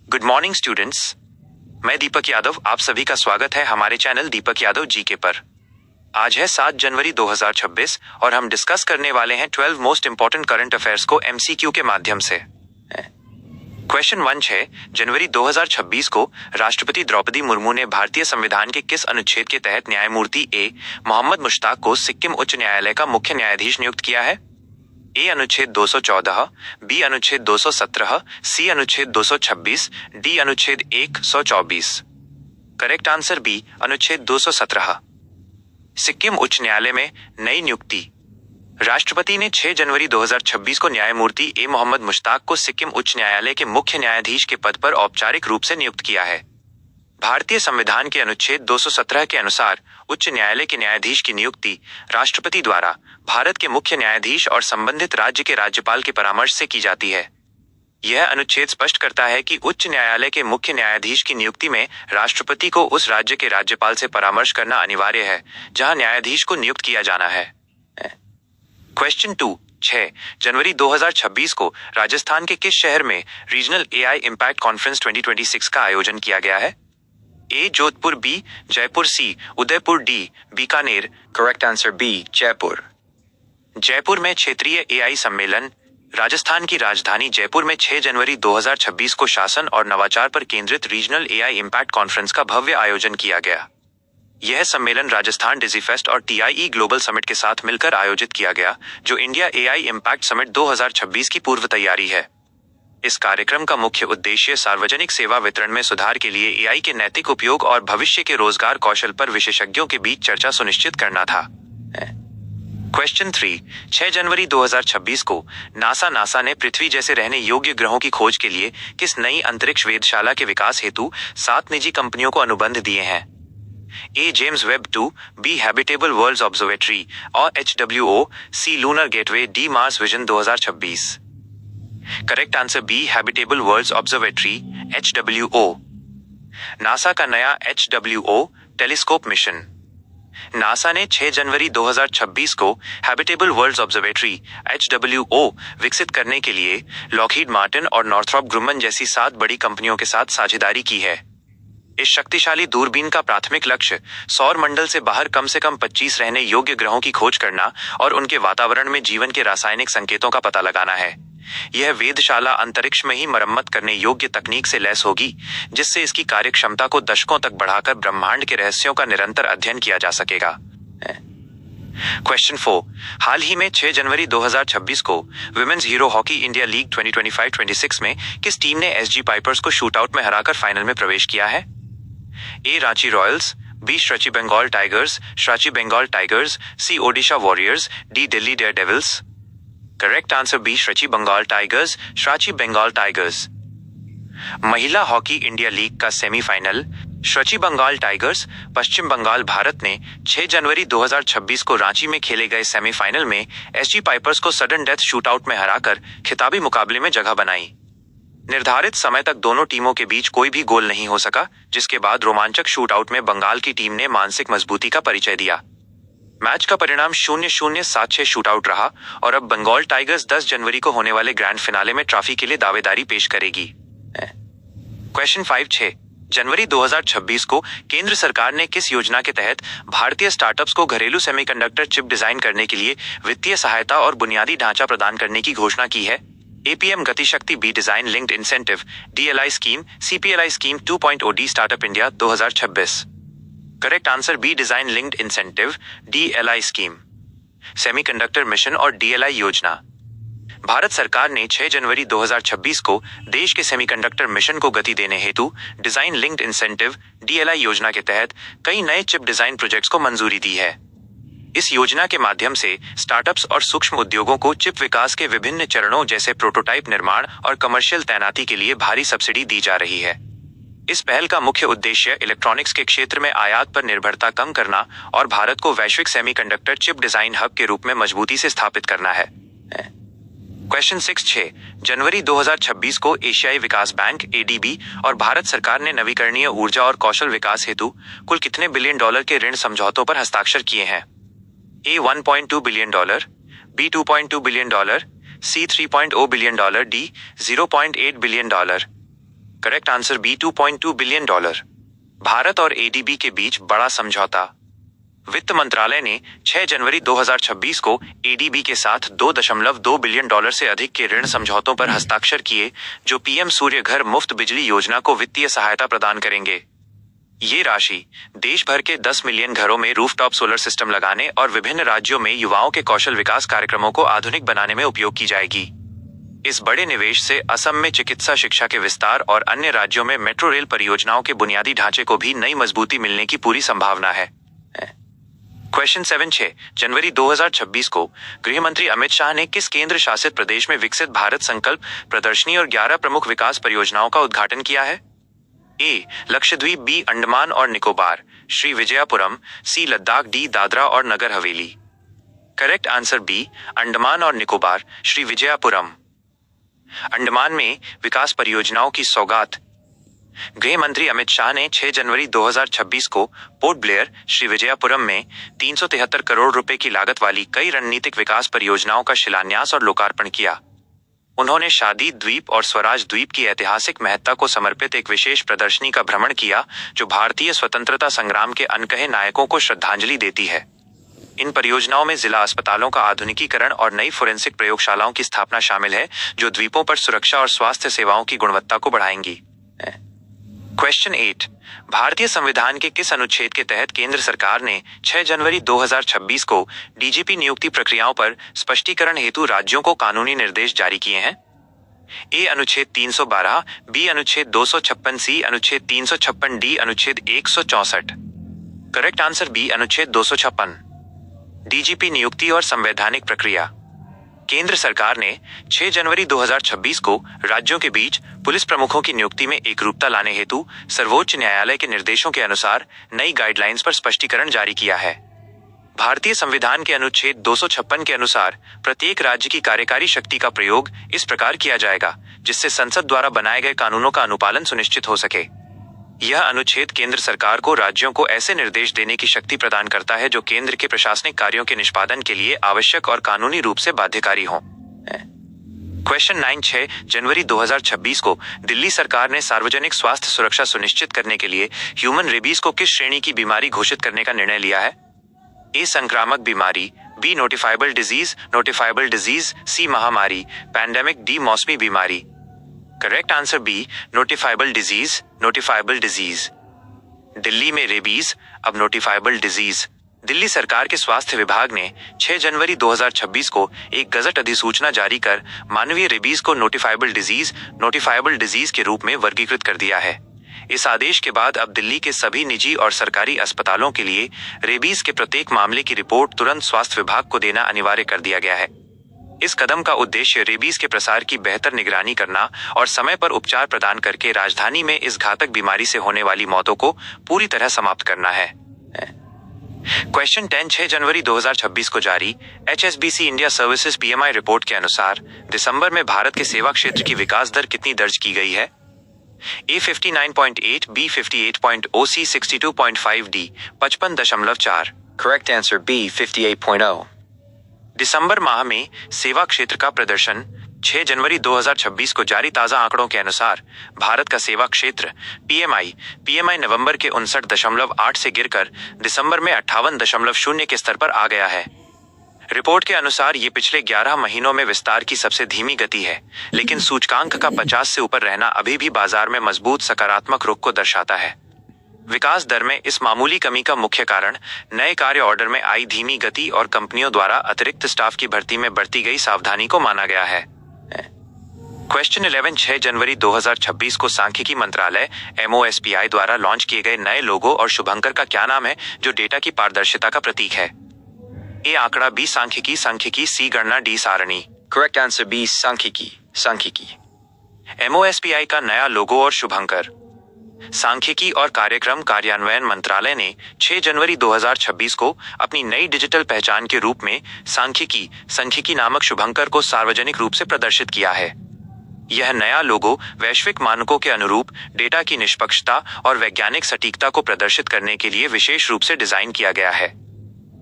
Good morning students. मैं दीपक यादव, आप सभी का स्वागत है हमारे चैनल दीपक यादव जीके पर। आज है 7 जनवरी 2026 और हम डिस्कस करने वाले हैं 12 मोस्ट इंपॉर्टेंट करंट अफेयर्स को एमसीक्यू के माध्यम से। क्वेश्चन 1 6 जनवरी 2026 को राष्ट्रपति द्रौपदी मुर्मू ने भारतीय संविधान के किस अनुच्छेद के तहत न्यायमूर्ति ए मोहम्मद मुश्ताक को सिक्किम उच्च न्यायालय का मुख्य न्यायाधीश नियुक्त किया है? ए अनुच्छेद 214, बी अनुच्छेद 217, सी अनुच्छेद 226, डी अनुच्छेद 124। करेक्ट आंसर बी अनुच्छेद 217। सिक्किम उच्च न्यायालय में नई नियुक्ति। राष्ट्रपति ने 6 जनवरी 2026 को न्यायमूर्ति ए मोहम्मद मुश्ताक को सिक्किम उच्च न्यायालय के मुख्य न्यायाधीश के पद पर औपचारिक रूप से नियुक्त किया है। भारतीय संविधान के अनुच्छेद 217 के अनुसार उच्च न्यायालय के न्यायाधीश की नियुक्ति राष्ट्रपति द्वारा भारत के मुख्य न्यायाधीश और संबंधित राज्य के राज्यपाल के परामर्श से की जाती है। यह अनुच्छेद स्पष्ट करता है कि उच्च न्यायालय के मुख्य न्यायाधीश की नियुक्ति में राष्ट्रपति को उस राज्य के राज्यपाल से परामर्श करना अनिवार्य है जहां न्यायाधीश को नियुक्त किया जाना है। क्वेश्चन 2 6 जनवरी 2026 को राजस्थान के किस शहर में रीजनल एआई इम्पैक्ट कॉन्फ्रेंस 2026 का आयोजन किया गया है? A Jodhpur, B Jaipur, C Udaipur, D Bikaner. Correct answer B Jaipur. Jaipur में क्षेत्रीय एआई सम्मेलन। राजस्थान की राजधानी जयपुर में 6 जनवरी 2026 को शासन और नवाचार पर केंद्रित रीजनल एआई इम्पैक्ट कॉन्फ्रेंस का भव्य आयोजन किया गया। यह सम्मेलन राजस्थान डिजीफेस्ट और टीआईई ग्लोबल समिट के साथ मिलकर आयोजित किया गया, जो इंडिया एआई इम्पैक्ट समिट 2026 की पूर्व तैयारी है। इस कार्यक्रम का मुख्य उद्देश्य सार्वजनिक सेवा वितरण में सुधार के लिए एआई के नैतिक उपयोग और भविष्य के रोजगार कौशल पर विशेषज्ञों के बीच चर्चा सुनिश्चित करना था। क्वेश्चन 3 6 जनवरी 2026 को नासा ने पृथ्वी जैसे रहने योग्य ग्रहों की खोज के लिए किस नई अंतरिक्ष वेधशाला के विकास हेतु 7 निजी कंपनियों को अनुबंध दिए हैं? A James Webb 2, B habitable worlds observatory और HWO, C lunar gateway, D Mars vision 2026। Correct answer B habitable worlds observatory HWO। NASA का नया HWO टेलीस्कोप मिशन। नासा ने 6 जनवरी 2026 को हैबिटेबल वर्ल्ड्स ऑब्जर्वेटरी HWO विकसित करने के लिए लॉकहीड मार्टिन और नॉर्थरॉप ग्रुमन जैसी 7 बड़ी कंपनियों के साथ साझेदारी की है। इस शक्तिशाली दूरबीन का प्राथमिक लक्ष्य सौर मंडल से बाहर कम से कम 25 रहने योग्य ग्रहों की खोज करना और उनके वातावरण में जीवन के रासायनिक संकेतों का पता लगाना है। यह वेधशाला अंतरिक्ष में ही मरम्मत करने योग्य तकनीक से लैस होगी, जिससे इसकी कार्यक्षमता को दशकों तक बढ़ाकर ब्रह्मांड के रहस्यों का निरंतर अध्ययन किया जा सकेगा। क्वेश्चन 4 हाल ही में 6 जनवरी 2026 को women's hero hockey India league 2025-26 में किस टीम ने SG पाइपर्स को शूटआउट में हराकर फाइनल में प्रवेश किया है? A Ranchi royals, B Shrachi Bengal tigers, C Odisha warriors, D Delhi daredevils. Correct answer B Shrachi Bengal tigers. महिला हॉकी इंडिया लीग का सेमीफाइनल। श्राची बंगाल टाइगर्स पश्चिम बंगाल भारत ने 6 जनवरी 2026 को रांची में खेले गए सेमीफाइनल में SG पाइपर्स को सडन डेथ शूटआउट में हराकर खिताबी मुकाबले में जगह बनाई। निर्धारित समय तक दोनों टीमों के बीच कोई भी गोल नहीं हो सका, जिसके बाद रोमांचक शूटआउट में बंगाल की टीम ने मानसिक मजबूती का परिचय दिया। मैच का परिणाम 0-0-7-6 शूटआउट रहा और अब बंगाल टाइगर्स 10 जनवरी को होने वाले ग्रैंड फिनाले में ट्रॉफी के लिए दावेदारी पेश करेगी। क्वेश्चन 5 6 जनवरी 2026 को केंद्र सरकार ने किस योजना के तहत भारतीय स्टार्टअप्स को घरेलू सेमीकंडक्टर चिप डिजाइन करने के लिए वित्तीय सहायता और बुनियादी ढांचा प्रदान करने की घोषणा की है? APM Gatishakti B design linked incentive, DLI scheme, CPLI scheme 2.0, D startup India 2026। Correct answer B design linked incentive DLI scheme. Semiconductor mission और DLI योजना। भारत सरकार ने 6 जनवरी 2026 को देश के सेमीकंडक्टर मिशन को गति देने हेतु डिजाइन लिंक्ड इंसेंटिव DLI योजना के तहत कई नए चिप डिजाइन प्रोजेक्ट्स को मंजूरी दी है। इस योजना के माध्यम से स्टार्टअप्स और सूक्ष्म उद्योगों को चिप विकास के विभिन्न चरणों जैसे प्रोटोटाइप निर्माण और कमर्शियल तैनाती के लिए भारी सब्सिडी दी जा रही है। इस पहल का मुख्य उद्देश्य इलेक्ट्रॉनिक्स के क्षेत्र में आयात पर निर्भरता कम करना और भारत को वैश्विक सेमीकंडक्टर चिप डिजाइन हब के रूप में मजबूती से स्थापित करना है। क्वेश्चन 6 6 जनवरी 2026 को एशियाई विकास बैंक ADB और भारत सरकार ने नवीकरणीय ऊर्जा और कौशल विकास हेतु कुल कितने बिलियन डॉलर के ऋण समझौतों पर हस्ताक्षर किए हैं? A $1.2 billion, B $2.2 billion, C $3.0 billion, D $0.8 billion. Correct answer B $2.2 billion. Bharat और एडीबी के बीच बड़ा समझौता। वित्त मंत्रालय ने 6 जनवरी 2026 को एडीबी के साथ $2.2 बिलियन से अधिक के ऋण समझौतों पर हस्ताक्षर किए, जो पीएम सूर्य घर मुफ्त बिजली योजना को वित्तीय सहायता प्रदान करेंगे। ये राशि देश भर के 10 मिलियन घरों में रूफटॉप सोलर सिस्टम लगाने और विभिन्न राज्यों में युवाओं के कौशल विकास कार्यक्रमों को आधुनिक बनाने में उपयोग की जाएगी। इस बड़े निवेश से असम में चिकित्सा शिक्षा के विस्तार और अन्य राज्यों में मेट्रो रेल परियोजनाओं के बुनियादी ढांचे को भी नई मजबूती मिलने की पूरी संभावना है। क्वेश्चन 7 6 जनवरी 2026 को गृह मंत्री अमित शाह ने किस केंद्र शासित प्रदेश में विकसित भारत संकल्प प्रदर्शनी और 11 प्रमुख विकास परियोजनाओं का उद्घाटन किया है? ए लक्षद्वीप, बी अंडमान और निकोबार, श्री विजयपुरम, सी लद्दाख, डी दादरा और Nagar Haveli. Correct answer B Andaman और निकोबार, श्री विजयपुरम। अंडमान में विकास परियोजनाओं की सौगात। गृह मंत्री अमित शाह ने 6 जनवरी 2026 को पोर्ट ब्लेयर, श्री विजयपुरम में 373 करोड़ रुपए की लागत वाली कई रणनीतिक विकास परियोजनाओं का शिलान्यास और लोकार्पण किया। उन्होंने शादी द्वीप और स्वराज द्वीप की ऐतिहासिक महत्ता को समर्पित एक विशेष प्रदर्शनी का भ्रमण किया, जो भारतीय स्वतंत्रता संग्राम के अनकहे नायकों को श्रद्धांजलि देती है। इन परियोजनाओं में जिला अस्पतालों का आधुनिकीकरण और नई फोरेंसिक प्रयोगशालाओं की स्थापना शामिल है, जो द्वीपों पर सुरक्षा और स्वास्थ्य सेवाओं की गुणवत्ता को बढ़ाएंगी। क्वेश्चन 8 भारतीय संविधान के किस अनुच्छेद के तहत केंद्र सरकार ने 6 जनवरी 2026 को डीजीपी नियुक्ति प्रक्रियाओं पर स्पष्टीकरण हेतु राज्यों को कानूनी निर्देश जारी किए हैं? ए अनुच्छेद 312, बी अनुच्छेद 256, सी अनुच्छेद 356, डी अनुच्छेद 164। करेक्ट आंसर बी अनुच्छेद 256। डीजीपी नियुक्ति और संवैधानिक प्रक्रिया। केंद्र सरकार ने 6 जनवरी 2026 को राज्यों के बीच पुलिस प्रमुखों की नियुक्ति में एकरूपता लाने हेतु सर्वोच्च न्यायालय के निर्देशों के अनुसार नई गाइडलाइंस पर स्पष्टीकरण जारी किया है। भारतीय संविधान के अनुच्छेद 256 के अनुसार प्रत्येक राज्य की कार्यकारी शक्ति का प्रयोग इस प्रकार किया जाएगा, जिससे संसद द्वारा बनाए गए कानूनों का अनुपालन सुनिश्चित हो सके। यह अनुच्छेद केंद्र सरकार को राज्यों को ऐसे निर्देश देने की शक्ति प्रदान करता है जो केंद्र के प्रशासनिक कार्यों के निष्पादन के लिए आवश्यक और कानूनी रूप से बाध्यकारी हों। क्वेश्चन 9 6 जनवरी 2026 को दिल्ली सरकार ने सार्वजनिक स्वास्थ्य सुरक्षा सुनिश्चित करने के लिए ह्यूमन रेबीज को किस श्रेणी की बीमारी घोषित करने का निर्णय लिया है? ए संक्रामक बीमारी, बी नोटिफाइबल डिजीज, सी महामारी, पैंडेमिक, डी मौसमी बीमारी। Correct answer B notifiable disease. Delhi में रेबीज, अब नोटिफाइबल डिजीज। दिल्ली सरकार के स्वास्थ्य विभाग ने 6 जनवरी 2026 को एक गजट अधिसूचना जारी कर मानवीय रेबीज को नोटिफाइबल डिजीज के रूप में वर्गीकृत कर दिया है। इस आदेश के बाद अब दिल्ली के सभी निजी और सरकारी अस्पतालों के लिए रेबीज के प्रत्येक मामले की रिपोर्ट तुरंत स्वास्थ्य विभाग को देना अनिवार्य कर दिया गया है। इस कदम का उद्देश्य रेबीज के प्रसार की बेहतर निगरानी करना और समय पर उपचार प्रदान करके राजधानी में इस घातक बीमारी से होने वाली मौतों को पूरी तरह समाप्त करना है। क्वेश्चन 10 6 जनवरी 2026 को जारी HSBC India services PMI report के अनुसार दिसंबर में भारत के सेवा क्षेत्र की विकास दर कितनी दर्ज की गई है? A 59.8, B 58.0, C 62.5, D 55.4। Correct answer B 58.0। दिसंबर माह में सेवा क्षेत्र का प्रदर्शन। 6 जनवरी 2026 को जारी ताजा आंकड़ों के अनुसार भारत का सेवा क्षेत्र PMI नवंबर के 59.8 से गिरकर दिसंबर में 58.0 के स्तर पर आ गया है। रिपोर्ट के अनुसार ये पिछले 11 महीनों में विस्तार की सबसे धीमी गति है, लेकिन सूचकांक का 50 से ऊपर रहना अभी भी बाजार में मजबूत सकारात्मक रुख को दर्शाता है। विकास दर में इस मामूली कमी का मुख्य कारण नए कार्य ऑर्डर में आई धीमी गति और कंपनियों द्वारा अतिरिक्त स्टाफ की भर्ती में बरती गई सावधानी को माना गया है। क्वेश्चन 11 6 जनवरी 2026 को सांख्यिकी मंत्रालय MOSPI द्वारा लॉन्च किए गए नए लोगो और शुभंकर का क्या नाम है, जो डेटा की पारदर्शिता का प्रतीक है? ए आंकड़ा, बी सांख्यिकी, सी गणना, डी सारणी। Correct answer B सांख्यिकी। MOSPI का नया लोगो और शुभंकर। सांख्यिकी और कार्यक्रम कार्यान्वयन मंत्रालय ने 6 जनवरी 2026 को अपनी नई डिजिटल पहचान के रूप में सांख्यिकी नामक शुभंकर को सार्वजनिक रूप से प्रदर्शित किया है। यह नया लोगो वैश्विक मानकों के अनुरूप डेटा की निष्पक्षता और वैज्ञानिक सटीकता को प्रदर्शित करने के लिए विशेष रूप से डिजाइन किया गया है।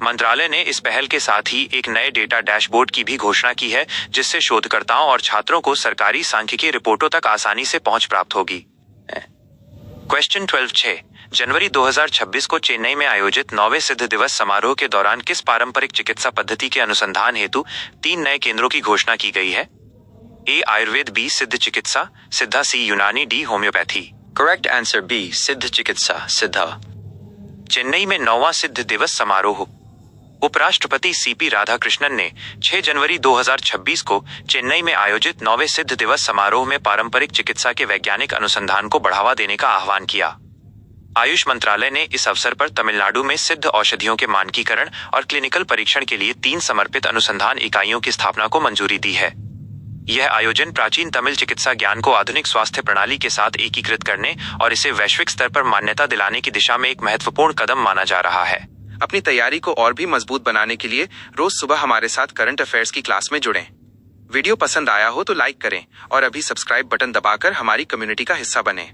मंत्रालय ने इस पहल के साथ ही एक नए डेटा डैशबोर्ड की भी घोषणा की है, जिससे शोधकर्ताओं और छात्रों को सरकारी सांख्यिकी रिपोर्टों तक आसानी से पहुंच प्राप्त होगी। क्वेश्चन 12 6 जनवरी 2026 को चेन्नई में आयोजित 9वें सिद्ध दिवस समारोह के दौरान किस पारंपरिक चिकित्सा पद्धति के अनुसंधान हेतु 3 नए केंद्रों की घोषणा की गई है? ए आयुर्वेद, बी सिद्ध चिकित्सा सिद्धा, सी यूनानी, D homeopathy. Correct answer B. Siddha Chikitsa, Siddha. Chennai में 9वां सिद्ध दिवस समारोह। उपराष्ट्रपति सीपी राधाकृष्णन ने 6 जनवरी 2026 को चेन्नई में आयोजित 9वें सिद्ध दिवस समारोह में पारंपरिक चिकित्सा के वैज्ञानिक अनुसंधान को बढ़ावा देने का आह्वान किया। आयुष मंत्रालय ने इस अवसर पर तमिलनाडु में सिद्ध औषधियों के मानकीकरण और क्लिनिकल परीक्षण के लिए 3 समर्पित अनुसंधान इकाइयों की स्थापना को मंजूरी दी है। यह आयोजन प्राचीन तमिल चिकित्सा ज्ञान को आधुनिक स्वास्थ्य प्रणाली के साथ एकीकृत करने और इसे वैश्विक स्तर पर मान्यता दिलाने की दिशा में एक महत्वपूर्ण कदम माना जा रहा है। अपनी तैयारी को और भी मजबूत बनाने के लिए रोज सुबह हमारे साथ करंट अफेयर्स की क्लास में जुड़ें। वीडियो पसंद आया हो तो लाइक करें और अभी सब्सक्राइब बटन दबाकर हमारी कम्युनिटी का हिस्सा बनें।